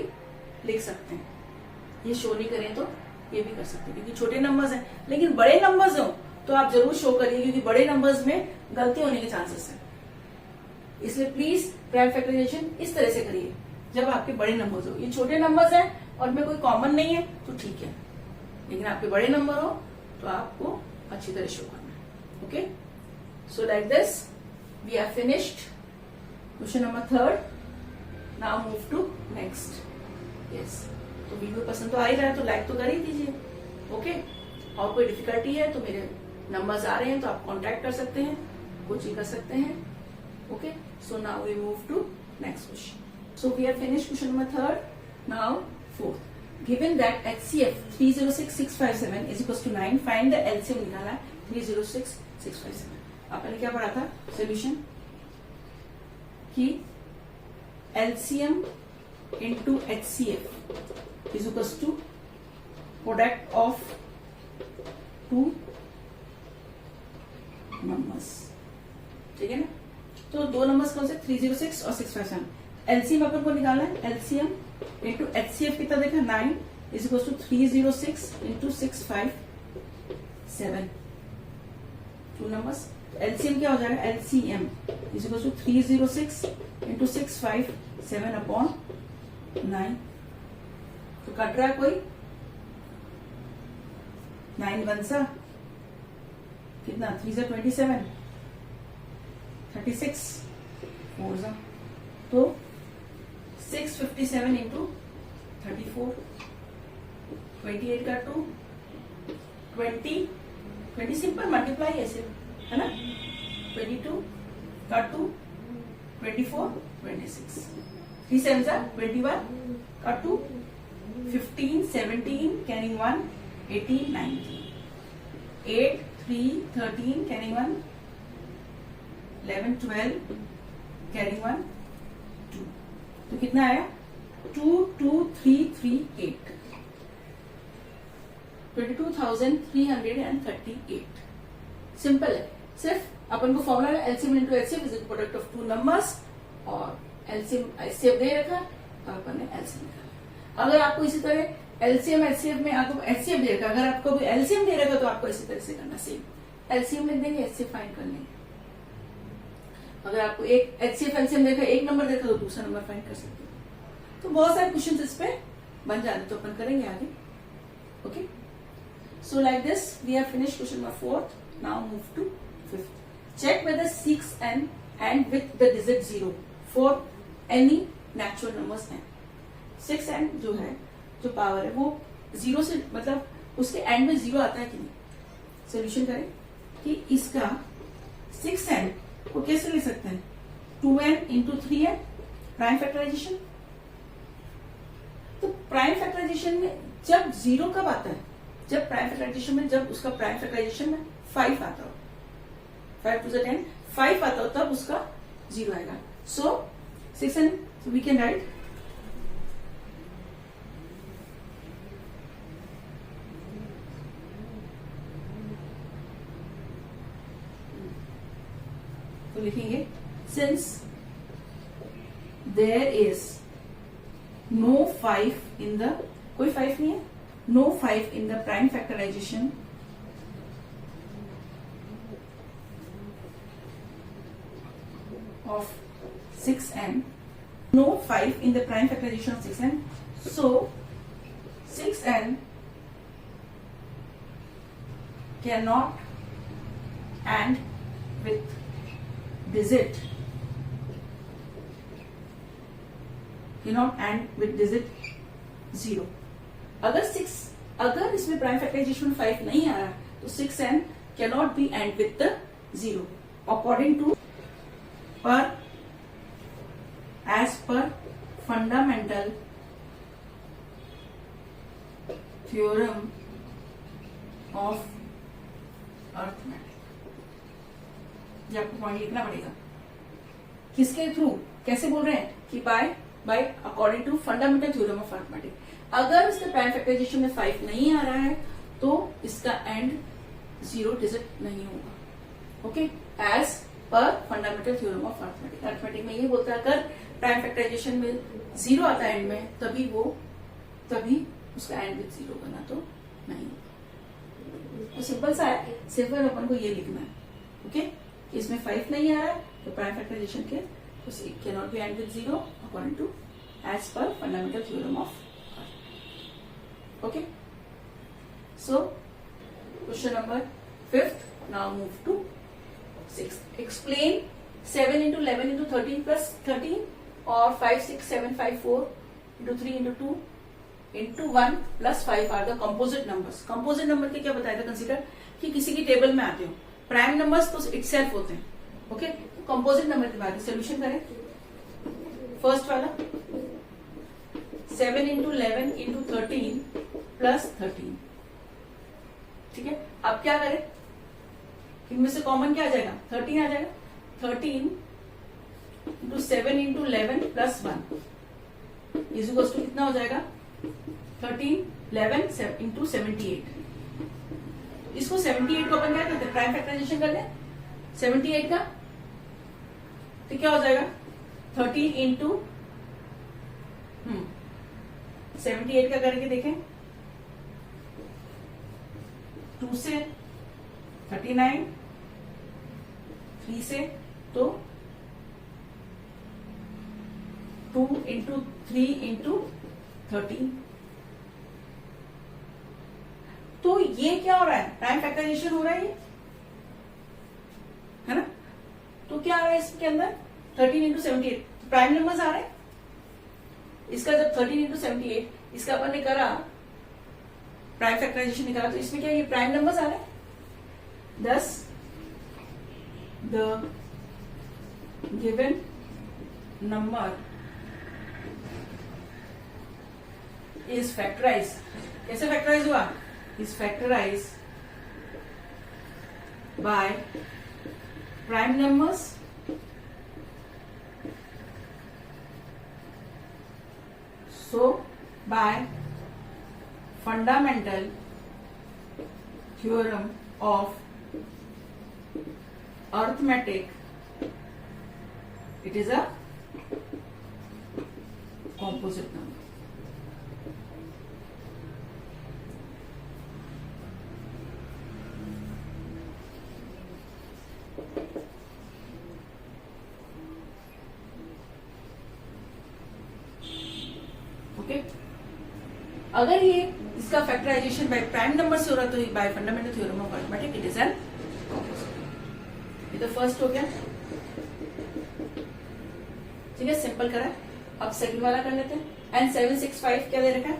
लिख सकते हैं, ये शो नहीं करें तो ये भी कर सकते हैं क्योंकि छोटे नंबर्स हैं। लेकिन बड़े नंबर्स हो तो आप जरूर शो करिए क्योंकि बड़े नंबर्स में गलती होने के चांसेस है। इसलिए प्लीज प्राइम फैक्टराइजेशन इस तरह से करिए जब आपके बड़े नंबर्स हो। ये छोटे नंबर्स हैं और इनमें कोई कॉमन नहीं है तो ठीक है, लेकिन आपके बड़े नंबर हो तो आपको अच्छी तरह शो करना है। Okay so like this we are finished question number 3rd। Now move to next. Yes तो वीडियो पसंद तो आ ही रहा है तो लाइक तो कर ही दीजिए। ओके और कोई डिफिकल्टी है तो मेरे नंबर्स आ रहे हैं तो आप कांटेक्ट कर सकते हैं, कोचिंग कर सकते हैं। Okay so now we move to next question. So we have finished question number 3rd। Now 4th। Given that HCF 306657 is equals to 9, find the LCM निकाला 306657। आपने क्या पढ़ा था सोल्यूशन कि LCM into HCF is equals to product of two numbers, ठीक है ना। तो दो नंबर्स कौन से 306 और 657। एलसीएम अपन को निकालना है, एलसीएम इंटू HCF कितना देखा 9 is equal to 306 into 657 two numbers. LCM क्या हो जाएगा LCM is equal to 306 into 657 upon 9। तो कट रहा है कोई 9 1 सा कितना 3 सा 27, 36 4 सा तो 657 इंटू 34, 28 का 2, 20 सिंपल मल्टीप्लाई ऐसे है ना, 22 का 2, 24, 26, 3 7 21 का 2, 15 17 carrying 1, 18 19, 8 3 13 carrying 1, 11 12 carrying 1 2 तो कितना आया 22,338 22,338 सिंपल है। सिर्फ अपन को फॉर्मूला है LCM into HCF is product of two numbers, और एलसीएम एचसीएफ दे रखा और अपन ने एलसीएम निकाला। अगर आपको इसी तरह एलसीएम एचसीएफ में आपको एचसीएफ दे रखा, अगर आपको एलसीएम दे रखा तो आपको इसी तरह से करना, सेम एलसीएम लिख देंगे, एचसीएफ फाइंड कर लेंगे। अगर आपको एक एचसीएफ एलसीएम देखा, एक नंबर देखा तो दूसरा नंबर फाइंड कर सकते हो। तो बहुत सारे क्वेश्चन इस पे बन जाते, तो अपन करेंगे आगे। Okay, so like this we have finished question number 4th। Now move to 5th। Check whether 6n end with the digit 0 for any natural numbers n। 6n जो है, जो पावर है वो 0 से, मतलब उसके एंड में 0 आता है कि नहीं। सोल्यूशन करें कि इसका 6n को कैसे ले सकते हैं, 2n into 3n prime factorisation. तो प्राइम फैक्टराइजेशन में जब 0 कब आता है, जब प्राइम फैक्टराइजेशन में, जब उसका प्राइम फैक्टराइजेशन में 5 आता हो, 5 to the 10 5 आता हो, तब उसका 0 आएगा। सो 6n, वी कैन राइट तो लिखेंगे since there is no 5 in the, कोई 5 नहीं है, no 5 in the prime factorization of 6n, no 5 in the prime factorization of 6n, so 6n cannot and with digit, cannot and with digit 0। अगर इसमें prime factorization में 5 नहीं आ रहा तो 6n cannot be and with the 0 according to as per fundamental theorem of arithmetic। ये आपको point लिखना पड़ेगा। किसके थ्रू, कैसे बोल रहे हैं कि by according to fundamental theorem of arithmetic. अगर इसके प्राइम फैक्टराइजेशन में 5 नहीं आ रहा है तो इसका एंड 0 डिजिट नहीं होगा। Okay, as per fundamental theorem of arithmetic. Arithmetic में ये बोलता है अगर प्राइम फैक्टराइजेशन में 0 आता है एंड में, तभी उसका एंड विद 0 करना, तो नहीं होगा। तो सिंपल सा है, सिंपल अपन को ये लिखना है। ओके, इसमें 5 नहीं आ रहा है तो प्राइम फैक्टराइजेशन के can not be end with 0 according to as per fundamental theorem of. Okay, so question number 5th। Now move to 6th। Explain 7 into 11 into 13 plus 13 और 5, 6, 7, 5, 4 into 3 into 2 into 1 plus 5 are the composite numbers। composite number के क्या बताया था, consider कि किसी की table में आते हो, प्राइम नंबर्स तो इटसेल्फ होते हैं। ओके, कंपोजिट नंबर की बात है। सोल्यूशन करें फर्स्ट वाला 7 into 11 into 13 plus 13। ठीक है, अब क्या करें, इनमें से कॉमन क्या आ जाएगा, 13 आ जाएगा। 13 into 7 into 11 plus 1 is equal to कितना हो जाएगा, 13 11 into 78। इसको 78 को अपन क्या करते हैं, प्राइम फैक्टराइजेशन कर लें 78 का, तो क्या हो जाएगा 13 into 78 का करके देखें, 2 से 39, 3 से तो 2 into 3 into 13। तो ये क्या हो रहा है, प्राइम फैक्टराइजेशन हो रहा है, ये है ना। तो क्या आ रहा है इसके अंदर 13 into 78, तो प्राइम नंबर्स आ रहे हैं। इसका जब 13 into 78 इसका अपन ने करा, प्राइम फैक्टराइजेशन निकाला, तो इसमें क्या ये प्राइम नंबर्स आ रहे हैं। Thus the given number is factorized। कैसे फैक्टराइज हुआ, is factorized by prime numbers fundamental theorem of arithmetic, it is a composite number. Okay, अगर ये इसका फैक्टराइजेशन बाय प्राइम नंबर से हो रहा तो bye fundamental theorem of arithmetic it is an composite. ये तो फर्स्ट हो गया, ठीक है, सिंपल करा है। अब सेकंड वाला कर लेते हैं। एंड 765 क्या दे रखा है?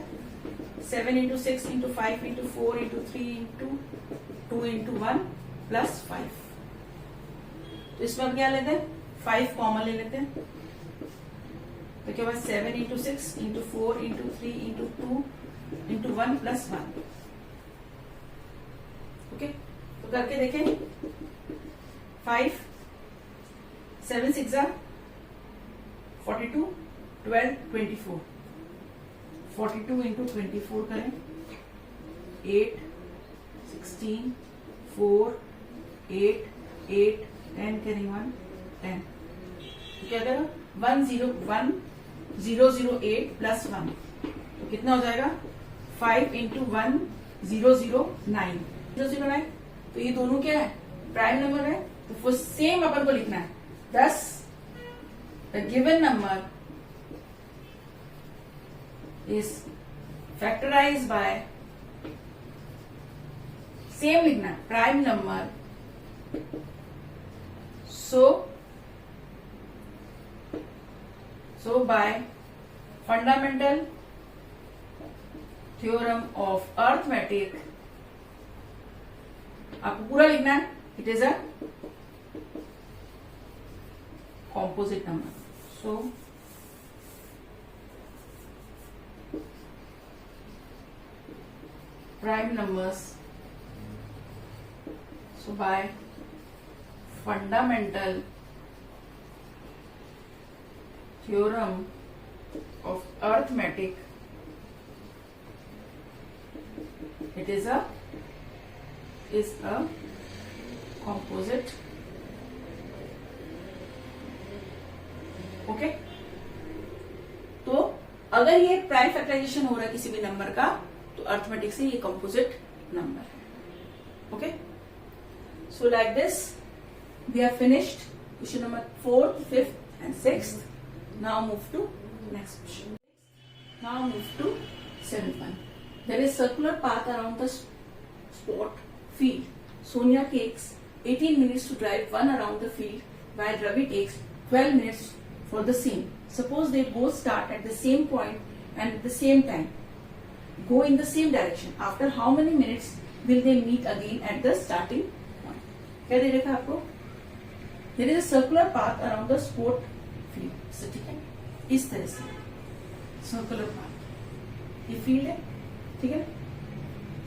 7 into 6 into 5 into 4 into 3 into 2 into 1 plus 5। तो इसमें अब क्या लेते हैं? 5 कॉमन ले लेते हैं। तो क्या बात 7 into 6 into 4 into 3 into 2 into 1 plus 1। Okay, तो करके देखें। 5 7 6 42 12 24 42 इंटू 24 करें 8 16 4 8 8 10 करें 1 10। तो क्या देगा 1008 प्लस 1। तो कितना हो जाएगा 5 इंटू 1009 009। तो ये दोनों क्या है? प्राइम नंबर है। तो वो सेम अपन को लिखना है 10 the given number is factorized by same लिखना prime number, so by fundamental theorem of arithmetic आपको पूरा लिखना है, it is a composite number. So prime numbers, so by fundamental theorem of arithmetic it is a composite. Okay, तो अगर ये prime factorisation हो रहा है किसी भी नंबर का तो अर्थमेटिक से ये कंपोजिट नंबर है। Okay, so like this we are finished question number 4th, 5th and 6th. Now move to next question. Now move to 7th one. There is circular path around the sport field. Sonia takes 18 minutes to drive one around the field, while Ravi takes 12 minutes for the same. Suppose they both start at the same point and at the same time, go in the same direction. After how many minutes will they meet again at the starting point? क्या दे रखा आपको? There is a circular path around the sport field. ठीक है, इस तरह से circular path ये field है, ठीक है।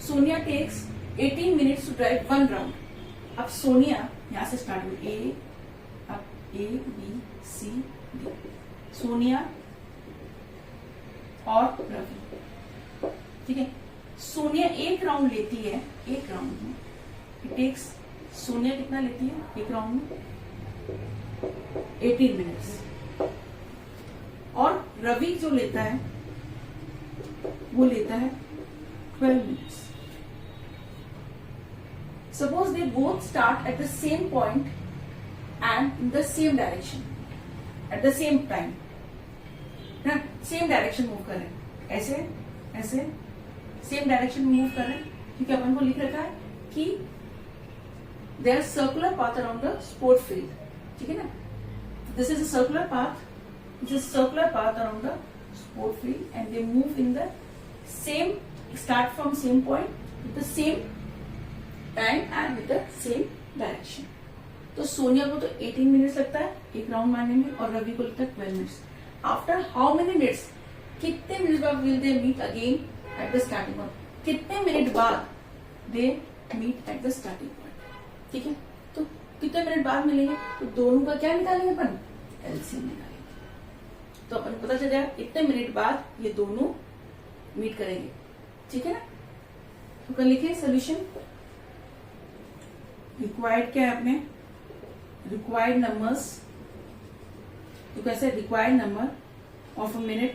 Sonia takes 18 minutes to drive one round. अब सोनिया यहां से स्टार्ट हुई अब A B C D, Sonia और रवि, ठीक है। सोनिया एक राउंड लेती है, एक राउंड में इट टेक्स, सोनिया कितना लेती है एक राउंड में 18 मिनट्स, और रवि जो लेता है वो लेता है 12 minutes. Suppose they both start at the same point and in the same direction at the same time, ना सेम डायरेक्शन मूव कर रहे हैं, ऐसे ऐसे सेम डायरेक्शन में मूव कर रहे हैं, क्योंकि अपन को लिख रखा है कि there circular path around the sport field, ठीक है ना। This is a circular path, this is circular path around the sport field and they move in the same, start from same point with the same time and with the same direction. तो सोनिया को तो 18 minutes लगता है एक round मारने में और रवि को लगता है 12 minutes. After how many minutes, कितने मिनट बाद will they meet again at the starting point, कितने मिनट बाद they meet at the starting point, ठीक है। तो कितने मिनट बाद मिलेंगे, तो दोनों का क्या निकालेंगे अपन, एलसीएम निकालेंगे। तो अपन पता चल जाएगा इतने मिनट बाद ये दोनों मीट करेंगे, ठीक है ना। तो कल लिखे सोल्यूशन। रिक्वायर्ड क्या है अपने, रिक्वायर्ड नंबर्स, तो कैसे required number of a minute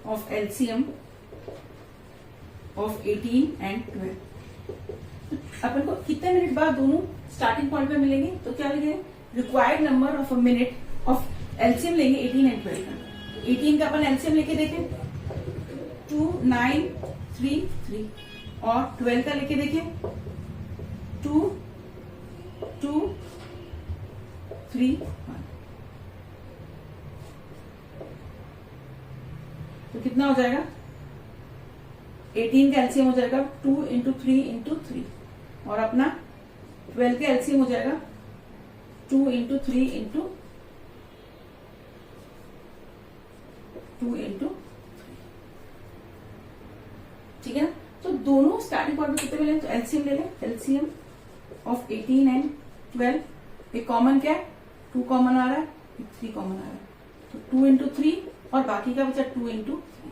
of LCM of 18 and 12। अपन को कितने मिनट बाद दोनों स्टार्टिंग पॉइंट पे मिलेंगे, तो क्या लिखेंगे, required number of a minute of LCM लेंगे 18 एंड 12 का। 18 का अपन एलसीएम लेके देखें 2 9 3 3, और 12 का लेके देखें 2 2 3 1। तो कितना हो जाएगा, 18 का एलसीएम हो जाएगा 2 इंटू 3 इंटू 3, और अपना 12 का एलसीएम हो जाएगा 2 इंटू 3 इंटू 2 इंटू 3। ठीक है ना। तो दोनों स्टार्टिंग पॉइंट में कितने मिले, तो एलसीएम ले लें, एलसीएम ऑफ 18 एंड 12। एक कॉमन क्या है, 2 कॉमन आ रहा है, 3 कॉमन आ रहा है, तो 2 इंटू 3, और बाकी का बचा 2 इंटू 3,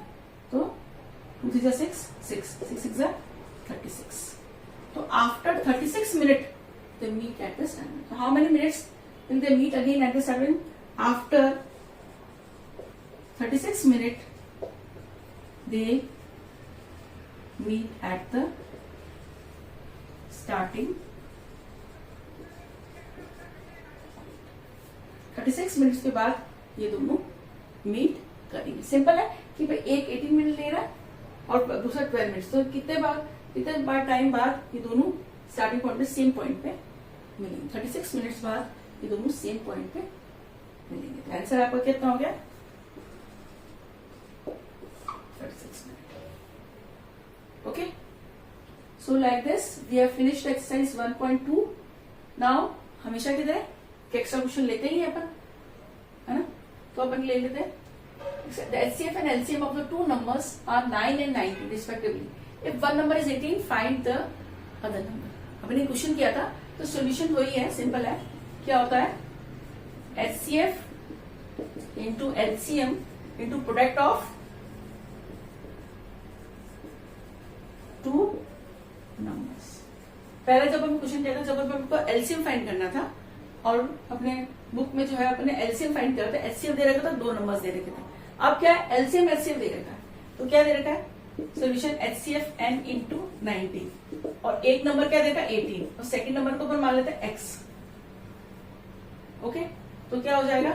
तो 2 3 6 6 6 6 36। तो after 36 minute they meet at the start. So how many minutes will they meet again at the start? After 36 minutes they meet at the starting 36 minutes के बाद ये दोनों मीट करेंगे। सिंपल है कि भाई एक 18 मिनट ले रहा है और दूसरा 12 मिनट, तो कितने बार टाइम बाद ये दोनों स्टार्टिंग पॉइंट पे सेम पॉइंट पे मिलेंगे। 36 मिनट्स बाद ये दोनों सेम पॉइंट पे मिलेंगे। तो आंसर आपका कितना हो गया, 36 minute. Okay, so like this we have finished exercise 1.2। Now हमेशा की तरह एक्स्ट्रा क्वेश्चन लेते ही अपन, है ना, तो अपन ले लेते हैं। The HCF and LCM of the two numbers are 9 and 19 respectively. If one number is 18, find the other number. अपने क्वेश्चन किया था, तो सॉल्यूशन वही है, सिंपल है। क्या होता है, HCF into LCM into product of two numbers. पहले जब हम क्वेश्चन किया था, जब हमको LCM फाइंड करना था, और अपने बुक में जो है अपने LCM फाइंड कर रहे थे, HCF दे रखा था, 2 नंबर्स दे रखे थे। अब क्या है, LCM दे रखा है, तो क्या दे रखा है, सोल्यूशन HCF n इंटू 19, और एक नंबर क्या देगा 18, और सेकंड नंबर को अपन मान लेते हैं x। ओके, तो क्या हो जाएगा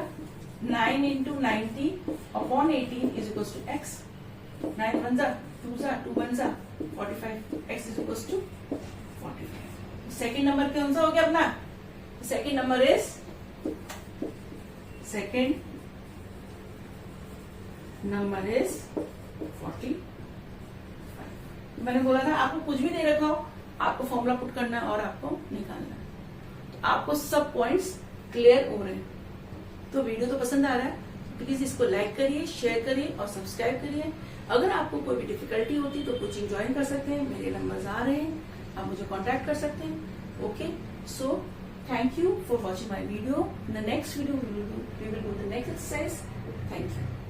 9 into 90 upon 18 is equal to x। 9 1 जा 2 जा 2 1 जा 45, x is equal to 45। Second number कौन सा हो गया अपना, second number is number is 45। मैंने बोला था आपको कुछ भी दे रखा हो, आपको फॉर्मूला पुट करना है और आपको निकालना है। तो आपको सब पॉइंट्स क्लियर हो रहे हैं। तो वीडियो तो पसंद आ रहा है, प्लीज इसको लाइक करिए, शेयर करिए और सब्सक्राइब करिए। अगर आपको कोई भी डिफिकल्टी होती है तो कोचिंग ज्वाइन कर सकते हैं, मेरे नंबर्स आ रहे हैं, आप मुझे कॉन्टेक्ट कर सकते हैं। Okay, so thank you for watching my video. In the next video we will do the next exercise. Thank you.